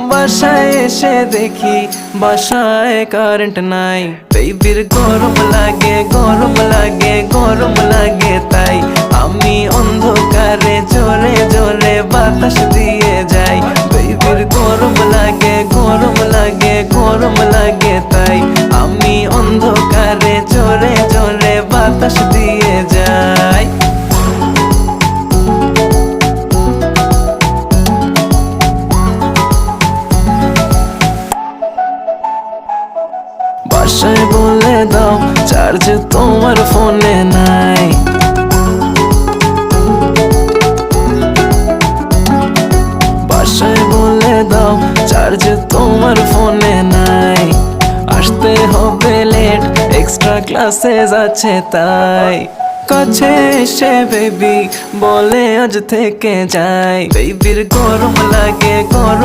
বাসায় এসে দেখি বাসায় কারেন্ট নাই। বেবির গরম লাগে গরম লাগে গরম লাগে, তাই আমি অন্ধকারে জোরে জোরে বাতাস দিয়ে যাই। বেবির গরম লাগে গরম লাগে গরম লাগে, তাই আমি অন্ধকারে জোরে জোরে বাতাস দিয়ে যাই। বাসায় বলে দাও চার্জ তোমার ফোনে নাই। বাসায় বলে দাও চার্জ তোমার ফোনে নাই। আসতে হবে লেট, এক্সট্রা ক্লাসেস আছে তাই। কাছে এসে বেবি বলে আজ থেকে যাই। বেবির গরম লাগে গরম